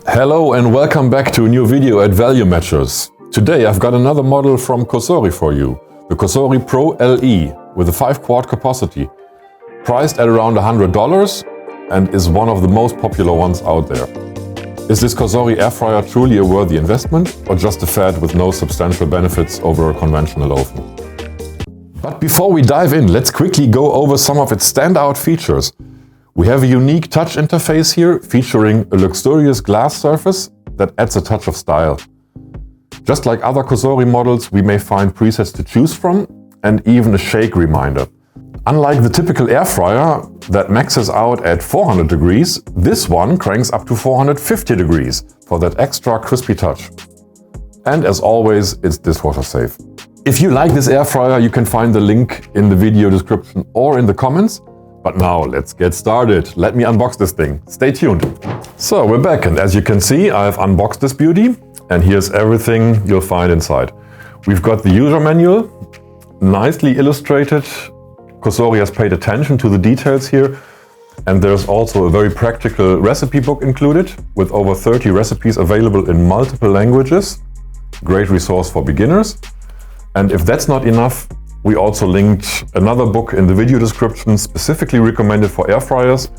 Hello and welcome back to a new video at Value Matchers. Today I've got another model from COSORI for you, the COSORI Pro LE with a 5-quart capacity, priced at around $100 and is one of the most popular ones out there. Is this COSORI air fryer truly a worthy investment or just a fad with no substantial benefits over a conventional oven? But before we dive in, let's quickly go over some of its standout features. We have a unique touch interface here featuring a luxurious glass surface that adds a touch of style. Just like other COSORI models, we may find presets to choose from and even a shake reminder. Unlike the typical air fryer that maxes out at 400 degrees, this one cranks up to 450 degrees for that extra crispy touch. And as always, it's dishwasher safe. If you like this air fryer, you can find the link in the video description or in the comments. But now let's get started. Let me unbox this thing. Stay tuned. So we're back, and as you can see, I've unboxed this beauty and here's everything you'll find inside. We've got the user manual, nicely illustrated. COSORI has paid attention to the details here, and there's also a very practical recipe book included with over 30 recipes available in multiple languages. Great resource for beginners. And if that's not enough, we also linked another book in the video description specifically recommended for air fryers.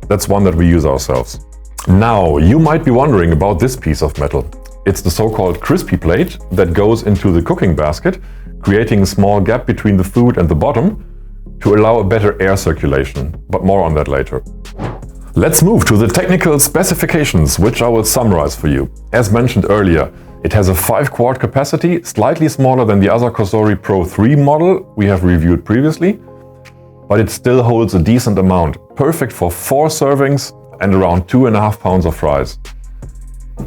That's one that we use ourselves. Now, you might be wondering about this piece of metal. It's the so-called crispy plate that goes into the cooking basket, creating a small gap between the food and the bottom to allow a better air circulation, but more on that later. Let's move to the technical specifications, which I will summarize for you. As mentioned earlier, it has a 5-quart capacity, slightly smaller than the other COSORI Pro 3 model we have reviewed previously, but it still holds a decent amount, perfect for 4 servings and around 2.5 pounds of fries.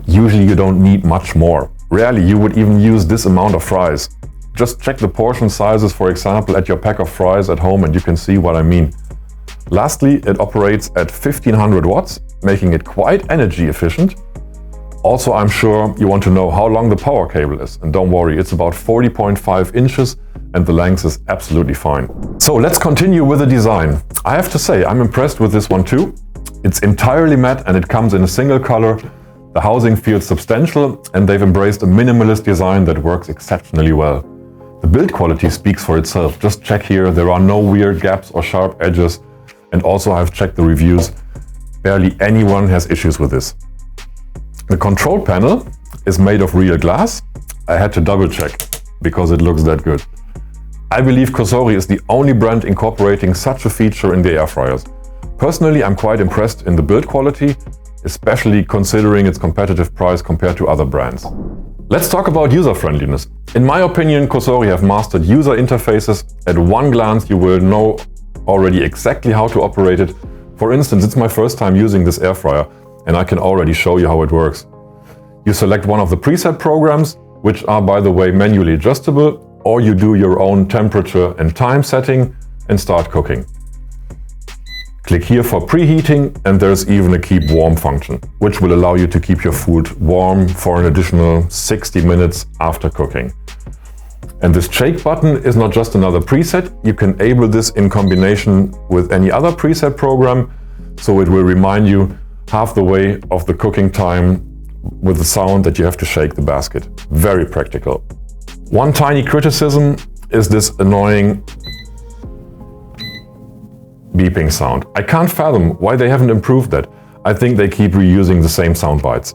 Usually you don't need much more. Rarely you would even use this amount of fries. Just check the portion sizes, for example, at your pack of fries at home and you can see what I mean. Lastly, it operates at 1500 watts, making it quite energy efficient. Also, I'm sure you want to know how long the power cable is, and don't worry, it's about 40.5 inches and the length is absolutely fine. So let's continue with the design. I have to say, I'm impressed with this one too. It's entirely matte and it comes in a single color. The housing feels substantial and they've embraced a minimalist design that works exceptionally well. The build quality speaks for itself. Just check here, there are no weird gaps or sharp edges. And also I've checked the reviews. Barely anyone has issues with this. The control panel is made of real glass. I had to double check because it looks that good. I believe COSORI is the only brand incorporating such a feature in the air fryers. Personally, I'm quite impressed in the build quality, especially considering its competitive price compared to other brands. Let's talk about user friendliness. In my opinion, COSORI have mastered user interfaces. At one glance, you will know already exactly how to operate it. For instance, it's my first time using this air fryer, and I can already show you how it works. You select one of the preset programs, which are, by the way, manually adjustable, or you do your own temperature and time setting and start cooking. Click here for preheating, and there's even a keep warm function, which will allow you to keep your food warm for an additional 60 minutes after cooking. And this shake button is not just another preset. You can enable this in combination with any other preset program, so it will remind you half the way of the cooking time with the sound that you have to shake the basket. Very practical. One tiny criticism is this annoying beeping sound. I can't fathom why they haven't improved that. I think they keep reusing the same sound bites.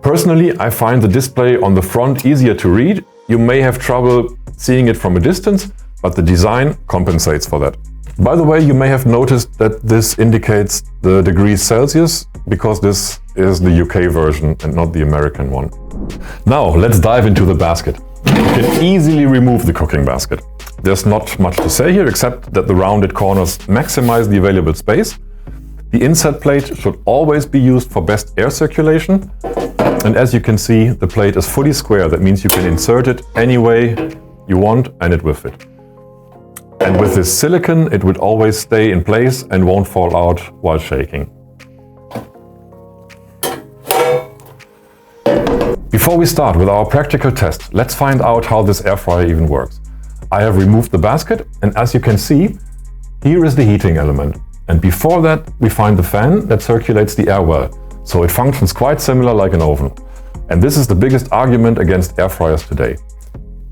Personally, I find the display on the front easier to read. You may have trouble seeing it from a distance, but the design compensates for that. By the way, you may have noticed that this indicates the degrees Celsius because this is the UK version and not the American one. Now, let's dive into the basket. You can easily remove the cooking basket. There's not much to say here except that the rounded corners maximize the available space. The inset plate should always be used for best air circulation. And as you can see, the plate is fully square. That means you can insert it any way you want and it will fit. And with this silicone, it would always stay in place and won't fall out while shaking. Before we start with our practical test, let's find out how this air fryer even works. I have removed the basket, and as you can see, here is the heating element. And before that, we find the fan that circulates the air well. so it functions quite similar like an oven. And this is the biggest argument against air fryers today.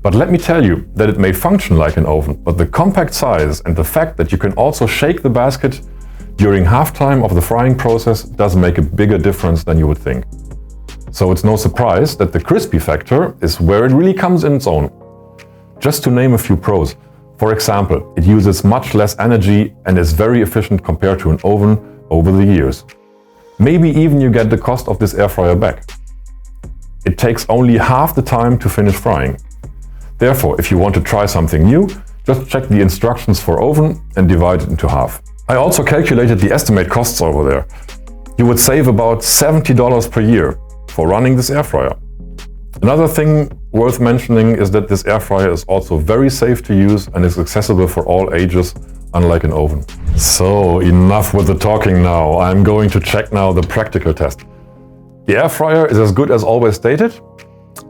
But let me tell you that it may function like an oven, but the compact size and the fact that you can also shake the basket during halftime of the frying process does make a bigger difference than you would think. So it's no surprise that the crispy factor is where it really comes in its own. Just to name a few pros. For example, it uses much less energy and is very efficient compared to an oven over the years. Maybe even you get the cost of this air fryer back. It takes only half the time to finish frying. Therefore, if you want to try something new, just check the instructions for oven and divide it into half. I also calculated the estimate costs over there. You would save about $70 per year for running this air fryer. Another thing worth mentioning is that this air fryer is also very safe to use and is accessible for all ages, unlike an oven. So enough with the talking now. I'm going to check now the practical test. The air fryer is as good as always stated.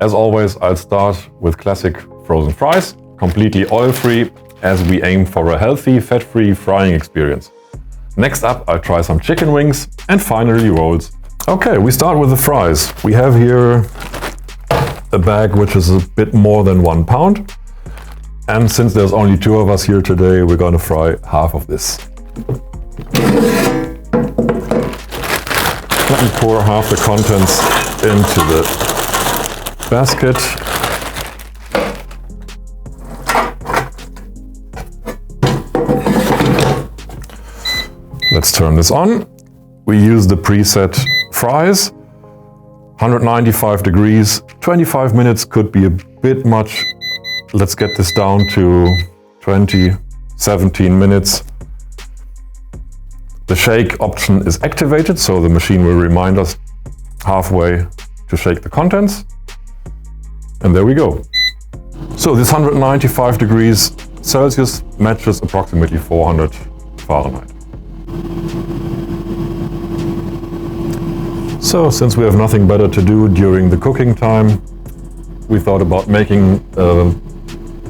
As always, I'll start with classic frozen fries, completely oil-free, as we aim for a healthy, fat-free frying experience. Next up, I'll try some chicken wings and finally rolls. Okay, we start with the fries. We have here a bag which is a bit more than 1 pound. And since there's only 2 of us here today, we're gonna fry half of this. Let me pour half the contents into the basket. Let's turn this on. We use the preset fries, 195 degrees, 25 minutes could be a bit much. Let's get this down to 17 minutes. The shake option is activated, so the machine will remind us halfway to shake the contents. And there we go. So this 195 degrees Celsius matches approximately 400 Fahrenheit. So, since we have nothing better to do during the cooking time, we thought about making a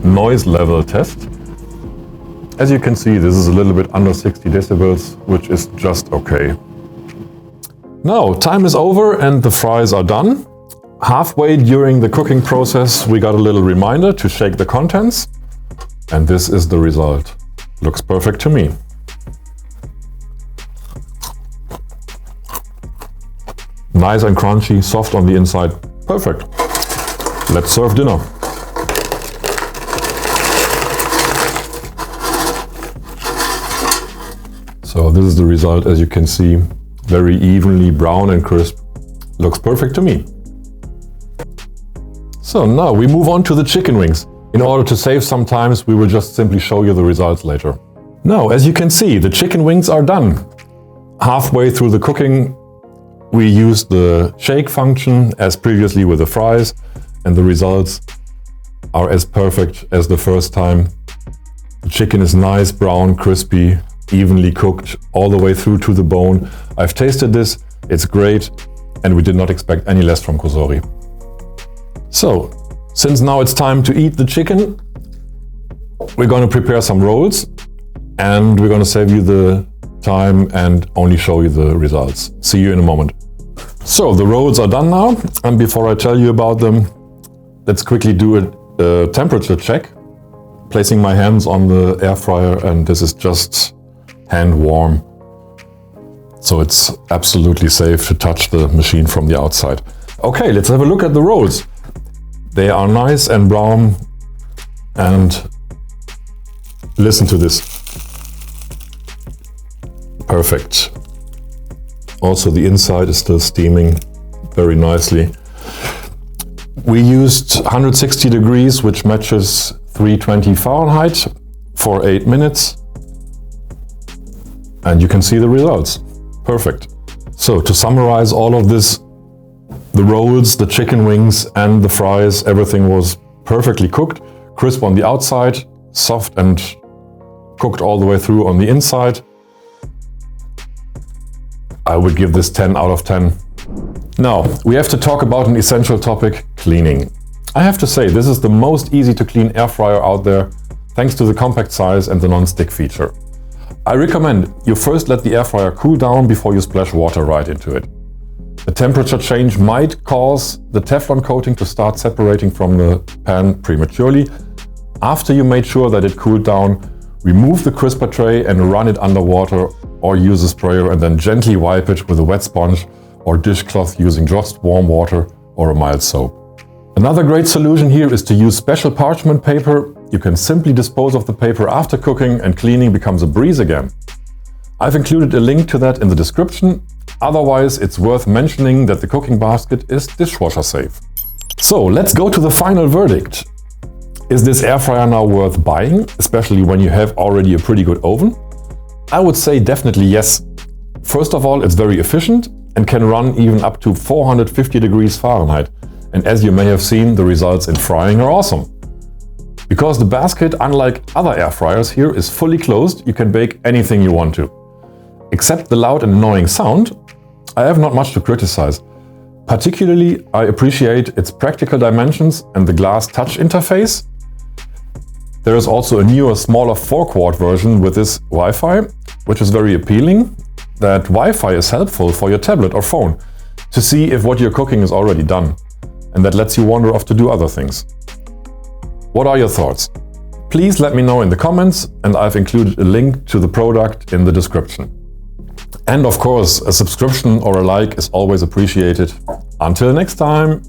noise level test. As you can see, this is a little bit under 60 decibels, which is just okay. Now, time is over and the fries are done. Halfway during the cooking process, we got a little reminder to shake the contents. And this is the result. Looks perfect to me. Nice and crunchy, soft on the inside. Perfect. Let's serve dinner. So this is the result, as you can see. Very evenly brown and crisp. Looks perfect to me. So now we move on to the chicken wings. In order to save some time, we will just simply show you the results later. Now, as you can see, the chicken wings are done. Halfway through the cooking, we used the shake function as previously with the fries, and the results are as perfect as the first time. The chicken is nice, brown, crispy, evenly cooked all the way through to the bone. I've tasted this, it's great, and we did not expect any less from COSORI. So, since now it's time to eat the chicken, we're going to prepare some rolls, and we're going to save you the time and only show you the results. See you in a moment. So the rolls are done now, and before I tell you about them, let's quickly do a temperature check. Placing my hands on the air fryer, and this is just hand warm. So it's absolutely safe to touch the machine from the outside. Okay, let's have a look at the rolls. They are nice and brown, and listen to this. Perfect. Also, the inside is still steaming very nicely. We used 160 degrees, which matches 320 Fahrenheit for 8 minutes. And you can see the results. Perfect. So to summarize all of this, the rolls, the chicken wings and the fries, everything was perfectly cooked, crisp on the outside, soft and cooked all the way through on the inside. I would give this 10 out of 10. Now, we have to talk about an essential topic, cleaning. I have to say, this is the most easy to clean air fryer out there, thanks to the compact size and the non-stick feature. I recommend you first let the air fryer cool down before you splash water right into it. The temperature change might cause the Teflon coating to start separating from the pan prematurely. After you made sure that it cooled down, remove the crisper tray and run it under water or use a sprayer and then gently wipe it with a wet sponge or dishcloth using just warm water or a mild soap. Another great solution here is to use special parchment paper. You can simply dispose of the paper after cooking and cleaning becomes a breeze again. I've included a link to that in the description. Otherwise, it's worth mentioning that the cooking basket is dishwasher safe. So let's go to the final verdict. Is this air fryer now worth buying, especially when you have already a pretty good oven? I would say definitely yes. First of all, it's very efficient and can run even up to 450 degrees Fahrenheit. And as you may have seen, the results in frying are awesome. Because the basket, unlike other air fryers here, is fully closed, you can bake anything you want to. Except the loud and annoying sound, I have not much to criticize. Particularly, I appreciate its practical dimensions and the glass touch interface. There is also a newer, smaller 4-quart version with this Wi-Fi, which is very appealing. That Wi-Fi is helpful for your tablet or phone to see if what you're cooking is already done, and that lets you wander off to do other things. What are your thoughts? Please let me know in the comments, and I've included a link to the product in the description. And of course, a subscription or a like is always appreciated. Until next time!